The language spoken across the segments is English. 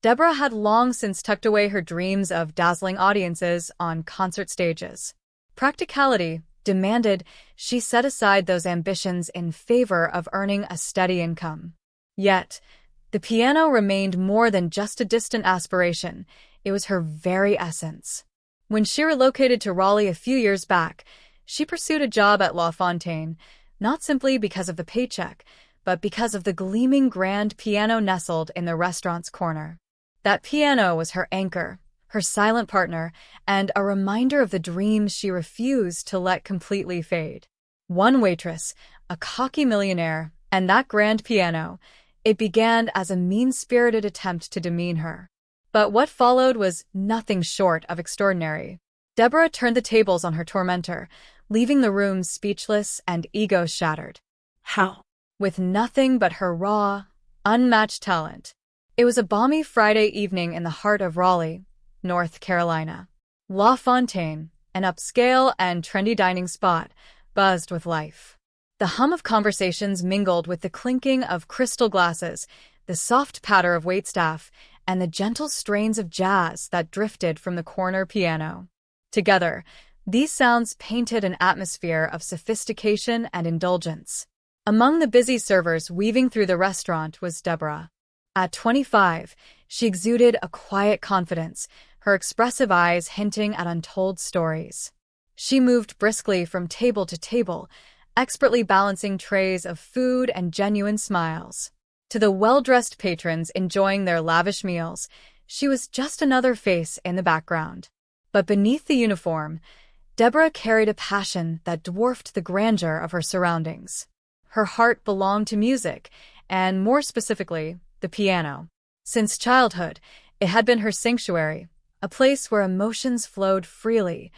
Deborah had long since tucked away her dreams of dazzling audiences on concert stages. Practicality demanded she set aside those ambitions in favor of earning a steady income. Yet, the piano remained more than just a distant aspiration. It was her very essence. When she relocated to Raleigh a few years back, she pursued a job at La Fontaine, not simply because of the paycheck, but because of the gleaming grand piano nestled in the restaurant's corner. That piano was her anchor, her silent partner, and a reminder of the dreams she refused to let completely fade. One waitress, a cocky millionaire, and that grand piano. It began as a mean-spirited attempt to demean her. But what followed was nothing short of extraordinary. Deborah turned the tables on her tormentor, leaving the room speechless and ego shattered. How? With nothing but her raw, unmatched talent. It was a balmy Friday evening in the heart of Raleigh, North Carolina. La Fontaine, an upscale and trendy dining spot, buzzed with life. The hum of conversations mingled with the clinking of crystal glasses, the soft patter of waitstaff, and the gentle strains of jazz that drifted from the corner piano. Together, these sounds painted an atmosphere of sophistication and indulgence. Among the busy servers weaving through the restaurant was Deborah. At 25, she exuded a quiet confidence, her expressive eyes hinting at untold stories. She moved briskly from table to table, expertly balancing trays of food and genuine smiles. To the well-dressed patrons enjoying their lavish meals, she was just another face in the background. But beneath the uniform, Deborah carried a passion that dwarfed the grandeur of her surroundings. Her heart belonged to music, and more specifically, the piano. Since childhood, it had been her sanctuary, a place where emotions flowed freely,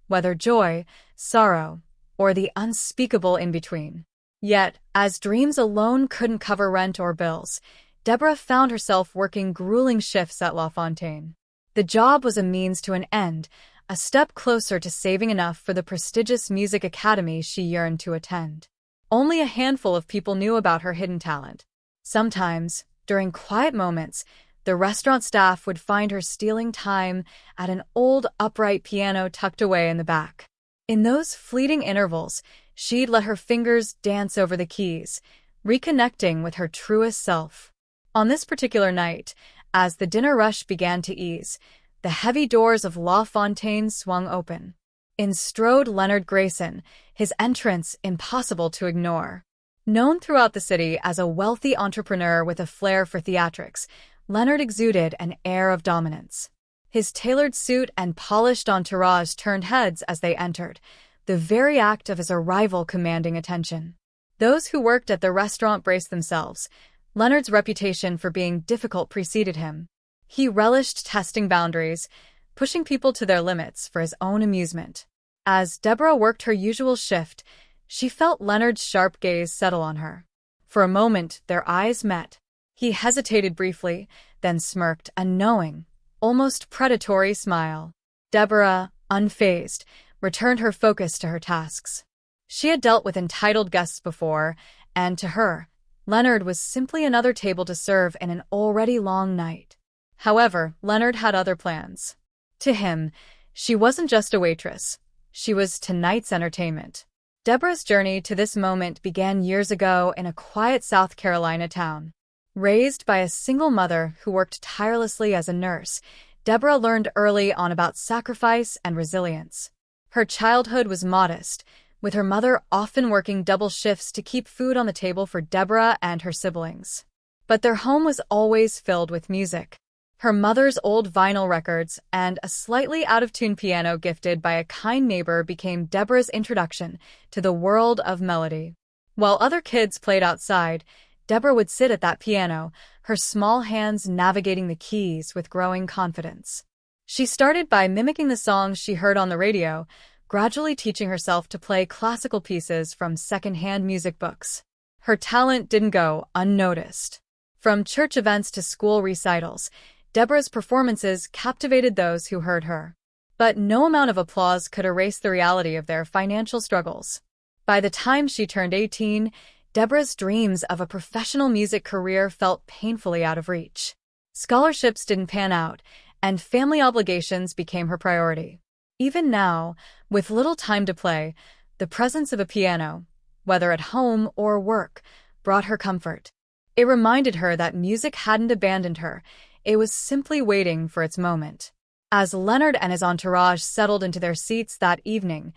whether joy, sorrow, or the unspeakable in between. Yet, as dreams alone couldn't cover rent or bills, Deborah found herself working grueling shifts at La Fontaine. The job was a means to an end, a step closer to saving enough for the prestigious music academy she yearned to attend. Only a handful of people knew about her hidden talent. Sometimes, during quiet moments, the restaurant staff would find her stealing time at an old upright piano tucked away in the back. In those fleeting intervals, she'd let her fingers dance over the keys, reconnecting with her truest self. On this particular night, as the dinner rush began to ease, the heavy doors of La Fontaine swung open. In strode Leonard Grayson, his entrance impossible to ignore. Known throughout the city as a wealthy entrepreneur with a flair for theatrics, Leonard exuded an air of dominance. His tailored suit and polished entourage turned heads as they entered, the very act of his arrival commanding attention. Those who worked at the restaurant braced themselves. Leonard's reputation for being difficult preceded him. He relished testing boundaries, pushing people to their limits for his own amusement. As Deborah worked her usual shift, she felt Leonard's sharp gaze settle on her. For a moment, their eyes met. He hesitated briefly, then smirked a knowing, almost predatory smile. Deborah, unfazed, returned her focus to her tasks. She had dealt with entitled guests before, and to her, Leonard was simply another table to serve in an already long night. However, Leonard had other plans. To him, she wasn't just a waitress. She was tonight's entertainment. Deborah's journey to this moment began years ago in a quiet South Carolina town. Raised by a single mother who worked tirelessly as a nurse, Deborah learned early on about sacrifice and resilience. Her childhood was modest, with her mother often working double shifts to keep food on the table for Deborah and her siblings. But their home was always filled with music. Her mother's old vinyl records and a slightly out-of-tune piano gifted by a kind neighbor became Deborah's introduction to the world of melody. While other kids played outside, Deborah would sit at that piano, her small hands navigating the keys with growing confidence. She started by mimicking the songs she heard on the radio, gradually teaching herself to play classical pieces from second-hand music books. Her talent didn't go unnoticed. From church events to school recitals, Deborah's performances captivated those who heard her. But no amount of applause could erase the reality of their financial struggles. By the time she turned 18, Deborah's dreams of a professional music career felt painfully out of reach. Scholarships didn't pan out, and family obligations became her priority. Even now, with little time to play, the presence of a piano, whether at home or work, brought her comfort. It reminded her that music hadn't abandoned her, it was simply waiting for its moment. As Leonard and his entourage settled into their seats that evening,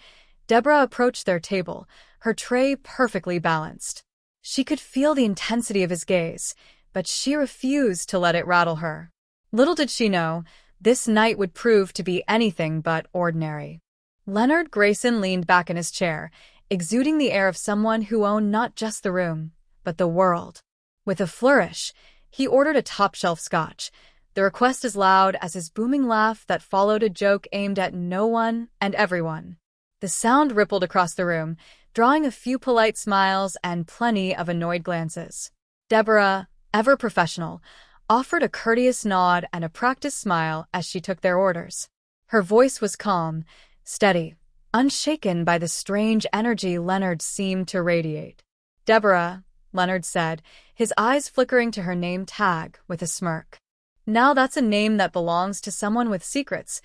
Deborah approached their table, her tray perfectly balanced. She could feel the intensity of his gaze, but she refused to let it rattle her. Little did she know, this night would prove to be anything but ordinary. Leonard Grayson leaned back in his chair, exuding the air of someone who owned not just the room, but the world. With a flourish, he ordered a top-shelf scotch, the request as loud as his booming laugh that followed a joke aimed at no one and everyone. The sound rippled across the room, drawing a few polite smiles and plenty of annoyed glances. Deborah, ever professional, offered a courteous nod and a practiced smile as she took their orders. Her voice was calm, steady, unshaken by the strange energy Leonard seemed to radiate. "Deborah," Leonard said, his eyes flickering to her name tag with a smirk. "Now that's a name that belongs to someone with secrets,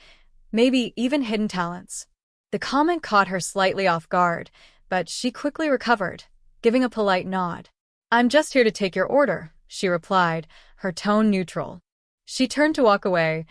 maybe even hidden talents." The comment caught her slightly off guard, but she quickly recovered, giving a polite nod. "I'm just here to take your order," she replied, her tone neutral. She turned to walk away,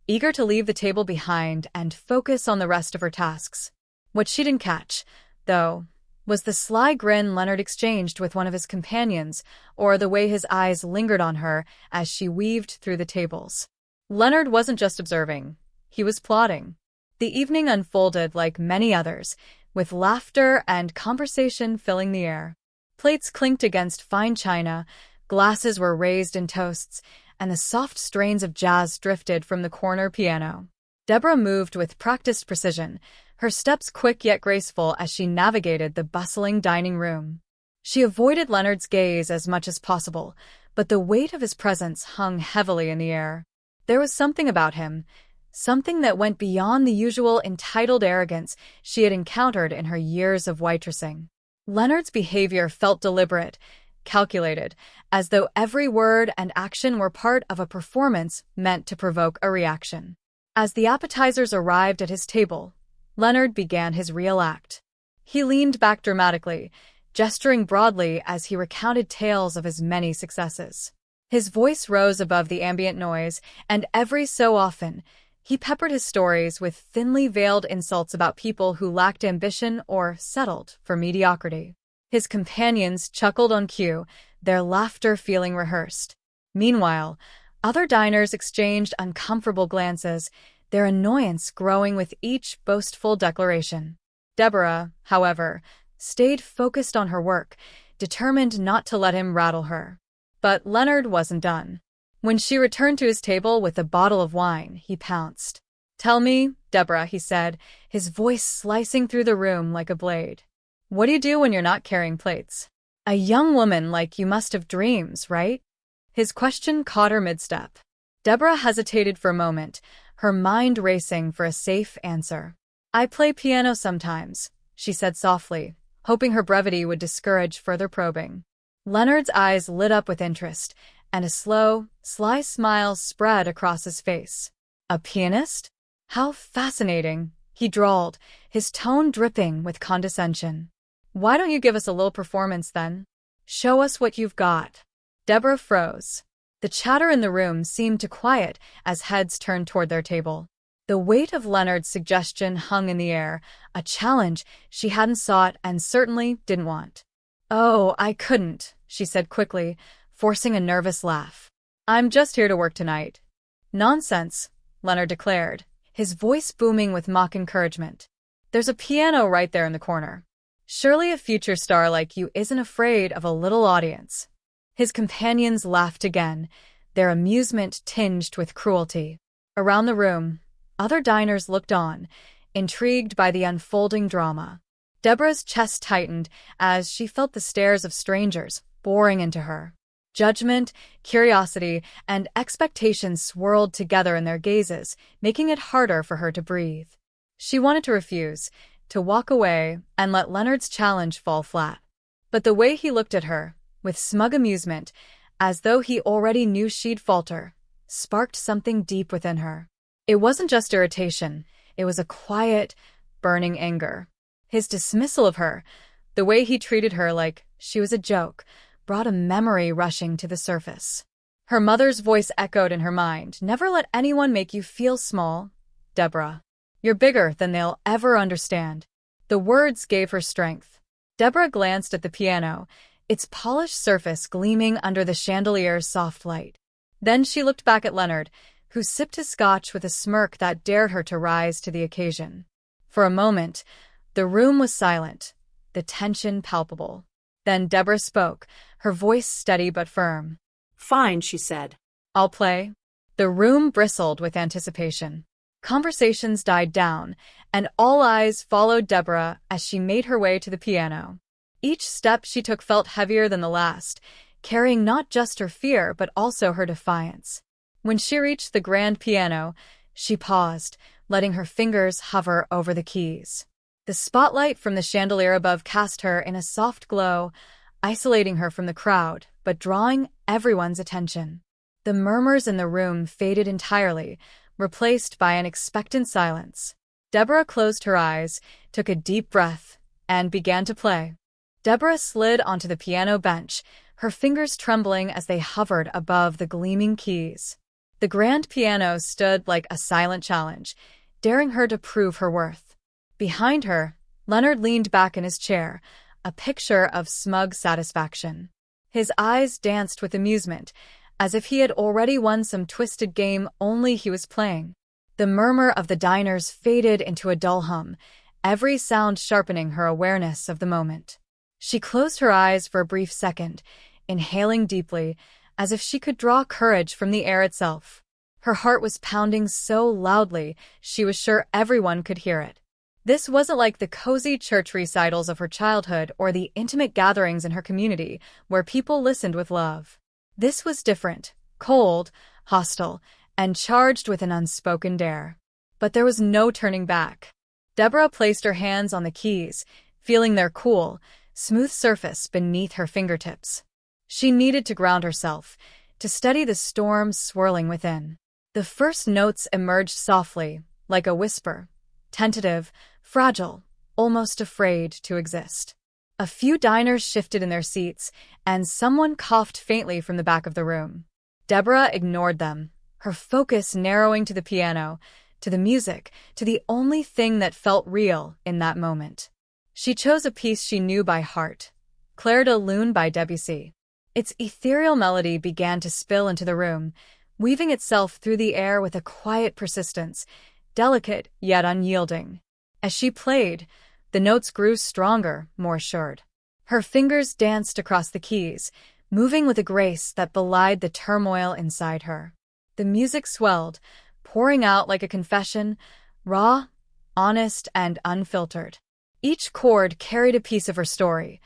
eager to leave the table behind and focus on the rest of her tasks. What she didn't catch, though, was the sly grin Leonard exchanged with one of his companions, or the way his eyes lingered on her as she weaved through the tables. Leonard wasn't just observing, he was plotting. The evening unfolded like many others, with laughter and conversation filling the air. Plates clinked against fine china, glasses were raised in toasts, and the soft strains of jazz drifted from the corner piano. Deborah moved with practiced precision, her steps quick yet graceful as she navigated the bustling dining room. She avoided Leonard's gaze as much as possible, but the weight of his presence hung heavily in the air. There was something about him, something that went beyond the usual entitled arrogance she had encountered in her years of waitressing. Leonard's behavior felt deliberate, calculated, as though every word and action were part of a performance meant to provoke a reaction. As the appetizers arrived at his table, Leonard began his real act. He leaned back dramatically, gesturing broadly as he recounted tales of his many successes. His voice rose above the ambient noise, and every so often, he peppered his stories with thinly veiled insults about people who lacked ambition or settled for mediocrity. His companions chuckled on cue, their laughter feeling rehearsed. Meanwhile, other diners exchanged uncomfortable glances, their annoyance growing with each boastful declaration. Deborah, however, stayed focused on her work, determined not to let him rattle her. But Leonard wasn't done. When she returned to his table with a bottle of wine, he pounced. "Tell me, Deborah," he said, his voice slicing through the room like a blade. "What do you do when you're not carrying plates? A young woman like you must have dreams, right?" His question caught her mid-step. Deborah hesitated for a moment, her mind racing for a safe answer. "I play piano sometimes," she said softly, hoping her brevity would discourage further probing. Leonard's eyes lit up with interest, and a slow, sly smile spread across his face. "A pianist? How fascinating," he drawled, his tone dripping with condescension. "Why don't you give us a little performance then? Show us what you've got." Deborah froze. The chatter in the room seemed to quiet as heads turned toward their table. The weight of Leonard's suggestion hung in the air, a challenge she hadn't sought and certainly didn't want. "Oh, I couldn't," she said quickly, forcing a nervous laugh. "I'm just here to work tonight." "Nonsense," Leonard declared, his voice booming with mock encouragement. "There's a piano right there in the corner. Surely a future star like you isn't afraid of a little audience." His companions laughed again, their amusement tinged with cruelty. Around the room, other diners looked on, intrigued by the unfolding drama. Deborah's chest tightened as she felt the stares of strangers boring into her. Judgment, curiosity, and expectation swirled together in their gazes, making it harder for her to breathe. She wanted to refuse, to walk away and let Leonard's challenge fall flat. But the way he looked at her, with smug amusement, as though he already knew she'd falter, sparked something deep within her. It wasn't just irritation, it was a quiet, burning anger. His dismissal of her, the way he treated her like she was a joke, brought a memory rushing to the surface. Her mother's voice echoed in her mind. Never let anyone make you feel small, Deborah. You're bigger than they'll ever understand. The words gave her strength. Deborah glanced at the piano, its polished surface gleaming under the chandelier's soft light. Then she looked back at Leonard, who sipped his scotch with a smirk that dared her to rise to the occasion. For a moment, the room was silent, the tension palpable. Then Deborah spoke, her voice steady but firm. Fine, she said. I'll play. The room bristled with anticipation. Conversations died down, and all eyes followed Deborah as she made her way to the piano. Each step she took felt heavier than the last, carrying not just her fear but also her defiance. When she reached the grand piano, she paused, letting her fingers hover over the keys. The spotlight from the chandelier above cast her in a soft glow, isolating her from the crowd, but drawing everyone's attention. The murmurs in the room faded entirely, replaced by an expectant silence. Deborah closed her eyes, took a deep breath, and began to play. Deborah slid onto the piano bench, her fingers trembling as they hovered above the gleaming keys. The grand piano stood like a silent challenge, daring her to prove her worth. Behind her, Leonard leaned back in his chair, a picture of smug satisfaction. His eyes danced with amusement, as if he had already won some twisted game only he was playing. The murmur of the diners faded into a dull hum, every sound sharpening her awareness of the moment. She closed her eyes for a brief second, inhaling deeply, as if she could draw courage from the air itself. Her heart was pounding so loudly she was sure everyone could hear it. This wasn't like the cozy church recitals of her childhood or the intimate gatherings in her community where people listened with love. This was different, cold, hostile, and charged with an unspoken dare. But there was no turning back. Deborah placed her hands on the keys, feeling their cool, smooth surface beneath her fingertips. She needed to ground herself, to steady the storm swirling within. The first notes emerged softly, like a whisper, tentative, fragile, almost afraid to exist. A few diners shifted in their seats, and someone coughed faintly from the back of the room. Deborah ignored them, her focus narrowing to the piano, to the music, to the only thing that felt real in that moment. She chose a piece she knew by heart, Clair de Lune by Debussy. Its ethereal melody began to spill into the room, weaving itself through the air with a quiet persistence, delicate yet unyielding. As she played, the notes grew stronger, more assured. Her fingers danced across the keys, moving with a grace that belied the turmoil inside her. The music swelled, pouring out like a confession, raw, honest, and unfiltered. Each chord carried a piece of her story,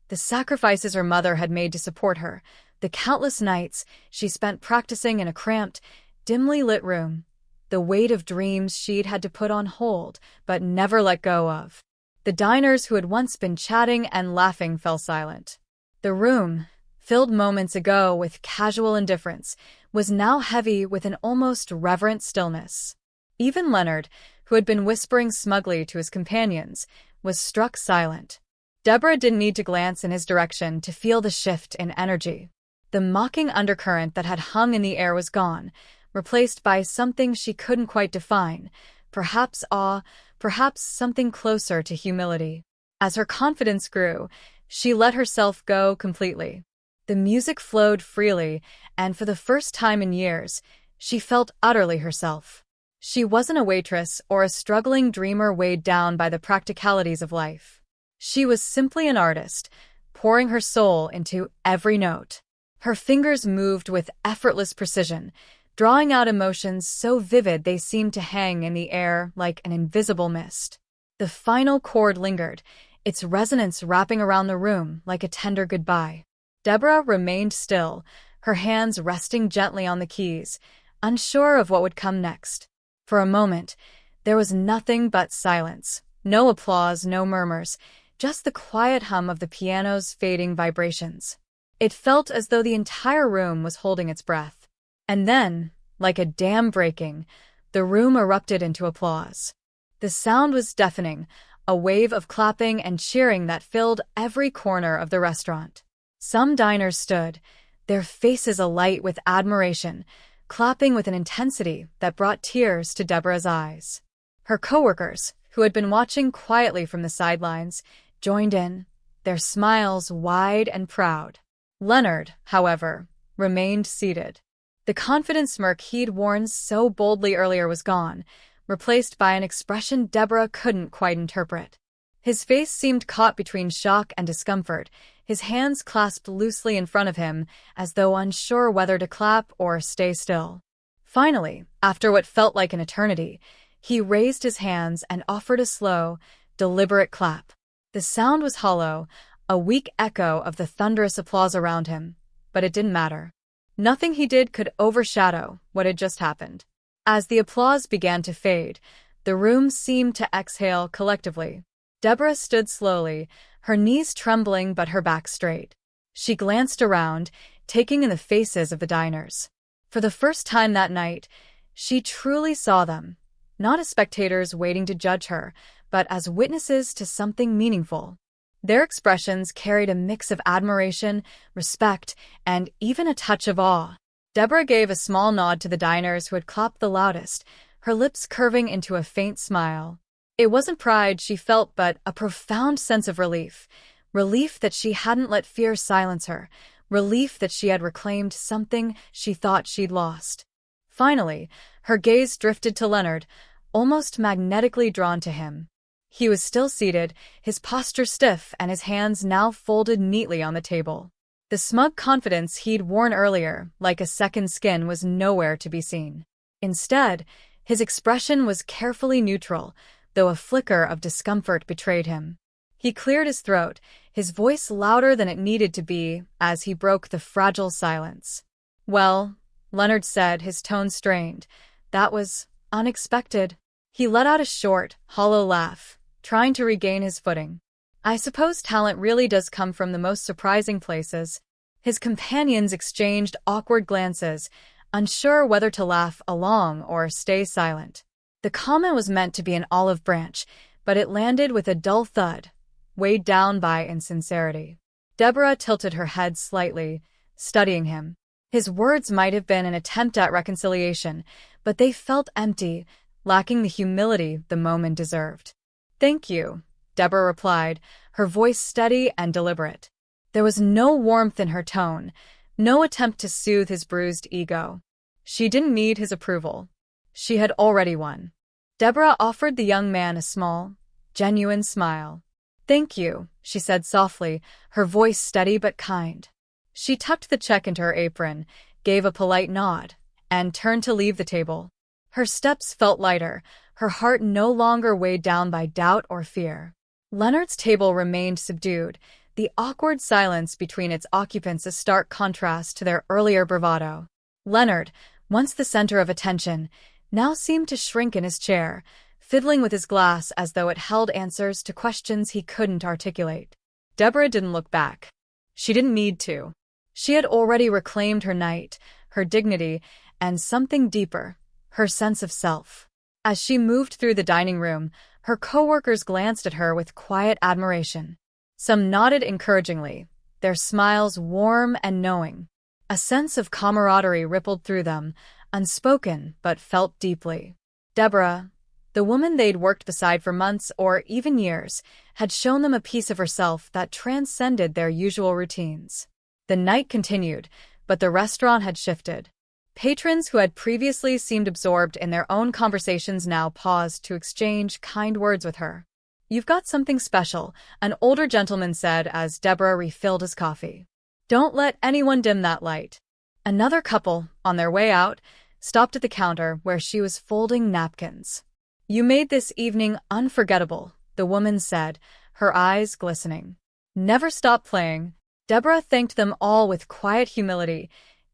the sacrifices her mother had made to support her, the countless nights she spent practicing in a cramped, dimly lit room, the weight of dreams she'd had to put on hold but never let go of. The diners who had once been chatting and laughing fell silent. The room, filled moments ago with casual indifference, was now heavy with an almost reverent stillness. Even Leonard, who had been whispering smugly to his companions, was struck silent. Deborah didn't need to glance in his direction to feel the shift in energy. The mocking undercurrent that had hung in the air was gone, replaced by something she couldn't quite define, perhaps awe, perhaps something closer to humility. As her confidence grew, she let herself go completely. The music flowed freely, and for the first time in years, she felt utterly herself. She wasn't a waitress or a struggling dreamer weighed down by the practicalities of life. She was simply an artist, pouring her soul into every note. Her fingers moved with effortless precision, drawing out emotions so vivid they seemed to hang in the air like an invisible mist. The final chord lingered, its resonance wrapping around the room like a tender goodbye. Deborah remained still, her hands resting gently on the keys, unsure of what would come next. For a moment, there was nothing but silence. No applause, no murmurs, just the quiet hum of the piano's fading vibrations. It felt as though the entire room was holding its breath. And then, like a dam breaking, the room erupted into applause. The sound was deafening, a wave of clapping and cheering that filled every corner of the restaurant. Some diners stood, their faces alight with admiration, clapping with an intensity that brought tears to Deborah's eyes. Her coworkers, who had been watching quietly from the sidelines, joined in, their smiles wide and proud. Leonard, however, remained seated. The confident smirk he'd worn so boldly earlier was gone, replaced by an expression Deborah couldn't quite interpret. His face seemed caught between shock and discomfort, his hands clasped loosely in front of him, as though unsure whether to clap or stay still. Finally, after what felt like an eternity, he raised his hands and offered a slow, deliberate clap. The sound was hollow, a weak echo of the thunderous applause around him, but it didn't matter. Nothing he did could overshadow what had just happened. As the applause began to fade, the room seemed to exhale collectively. Deborah stood slowly, her knees trembling but her back straight. She glanced around, taking in the faces of the diners. For the first time that night, she truly saw them, not as spectators waiting to judge her, but as witnesses to something meaningful. Their expressions carried a mix of admiration, respect, and even a touch of awe. Deborah gave a small nod to the diners who had clapped the loudest, her lips curving into a faint smile. It wasn't pride she felt, but a profound sense of relief. Relief that she hadn't let fear silence her. Relief that she had reclaimed something she thought she'd lost. Finally, her gaze drifted to Leonard, almost magnetically drawn to him. He was still seated, his posture stiff and his hands now folded neatly on the table. The smug confidence he'd worn earlier, like a second skin, was nowhere to be seen. Instead, his expression was carefully neutral, though a flicker of discomfort betrayed him. He cleared his throat, his voice louder than it needed to be, as he broke the fragile silence. "Well," Leonard said, his tone strained, "that was unexpected." He let out a short, hollow laugh, trying to regain his footing. "I suppose talent really does come from the most surprising places." His companions exchanged awkward glances, unsure whether to laugh along or stay silent. The comment was meant to be an olive branch, but it landed with a dull thud, weighed down by insincerity. Deborah tilted her head slightly, studying him. His words might have been an attempt at reconciliation, but they felt empty, lacking the humility the moment deserved. "Thank you," Deborah replied, her voice steady and deliberate. There was no warmth in her tone, no attempt to soothe his bruised ego. She didn't need his approval. She had already won. Deborah offered the young man a small, genuine smile. "Thank you," she said softly, her voice steady but kind. She tucked the check into her apron, gave a polite nod, and turned to leave the table. Her steps felt lighter, her heart no longer weighed down by doubt or fear. Leonard's table remained subdued, the awkward silence between its occupants a stark contrast to their earlier bravado. Leonard, once the center of attention, now seemed to shrink in his chair, fiddling with his glass as though it held answers to questions he couldn't articulate. Deborah didn't look back. She didn't need to. She had already reclaimed her night, her dignity, and something deeper, her sense of self. As she moved through the dining room, her coworkers glanced at her with quiet admiration. Some nodded encouragingly, their smiles warm and knowing. A sense of camaraderie rippled through them, unspoken but felt deeply. Deborah, the woman they'd worked beside for months or even years, had shown them a piece of herself that transcended their usual routines. The night continued, but the restaurant had shifted. Patrons who had previously seemed absorbed in their own conversations now paused to exchange kind words with her. "You've got something special," an older gentleman said as Deborah refilled his coffee. "Don't let anyone dim that light." Another couple, on their way out, stopped at the counter where she was folding napkins. "You made this evening unforgettable," the woman said, her eyes glistening. "Never stop playing." Deborah thanked them all with quiet humility,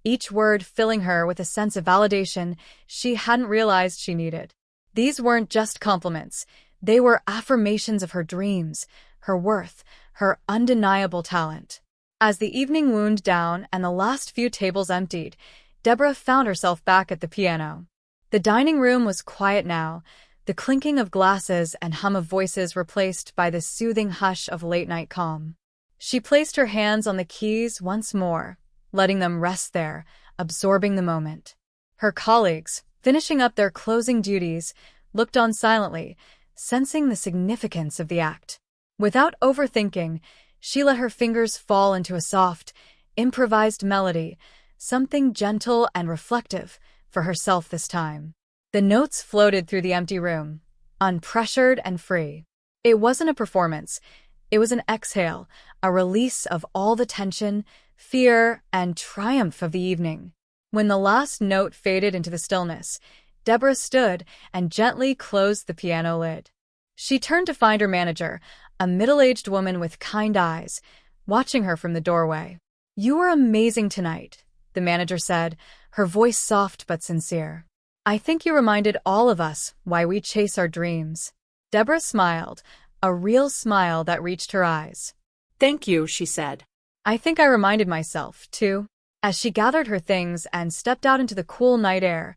each word filling her with a sense of validation she hadn't realized she needed. These weren't just compliments, they were affirmations of her dreams, her worth, her undeniable talent. As the evening wound down and the last few tables emptied, Deborah found herself back at the piano. The dining room was quiet now, the clinking of glasses and hum of voices replaced by the soothing hush of late-night calm. She placed her hands on the keys once more, letting them rest there, absorbing the moment. Her colleagues, finishing up their closing duties, looked on silently, sensing the significance of the act. Without overthinking, she let her fingers fall into a soft, improvised melody, something gentle and reflective, for herself this time. The notes floated through the empty room, unpressured and free. It wasn't a performance. It was an exhale, a release of all the tension, fear, and triumph of the evening. When the last note faded into the stillness, Deborah stood and gently closed the piano lid. She turned to find her manager, a middle-aged woman with kind eyes, watching her from the doorway. "You were amazing tonight," the manager said, her voice soft but sincere. "I think you reminded all of us why we chase our dreams." Deborah smiled, a real smile that reached her eyes. "Thank you," she said. "I think I reminded myself, too." As she gathered her things and stepped out into the cool night air,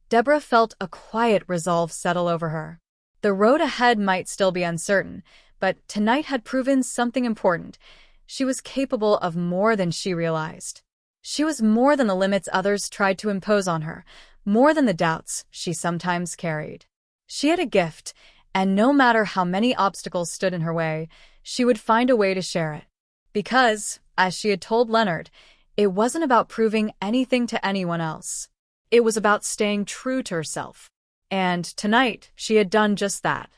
Deborah felt a quiet resolve settle over her. The road ahead might still be uncertain, but tonight had proven something important. She was capable of more than she realized. She was more than the limits others tried to impose on her, more than the doubts she sometimes carried. She had a gift, and no matter how many obstacles stood in her way, she would find a way to share it. Because, as she had told Leonard, it wasn't about proving anything to anyone else. It was about staying true to herself. And tonight, she had done just that.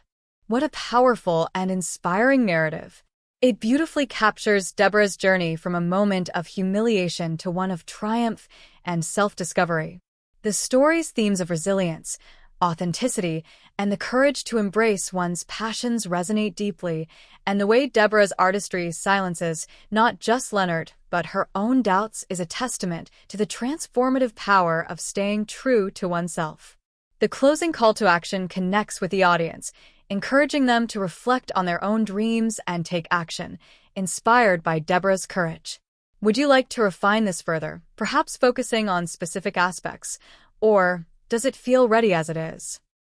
What a powerful and inspiring narrative. It beautifully captures Deborah's journey from a moment of humiliation to one of triumph and self-discovery. The story's themes of resilience, authenticity, and the courage to embrace one's passions resonate deeply, and the way Deborah's artistry silences not just Leonard, but her own doubts is a testament to the transformative power of staying true to oneself. The closing call to action connects with the audience, encouraging them to reflect on their own dreams and take action, inspired by Deborah's courage. Would you like to refine this further, perhaps focusing on specific aspects, or does it feel ready as it is?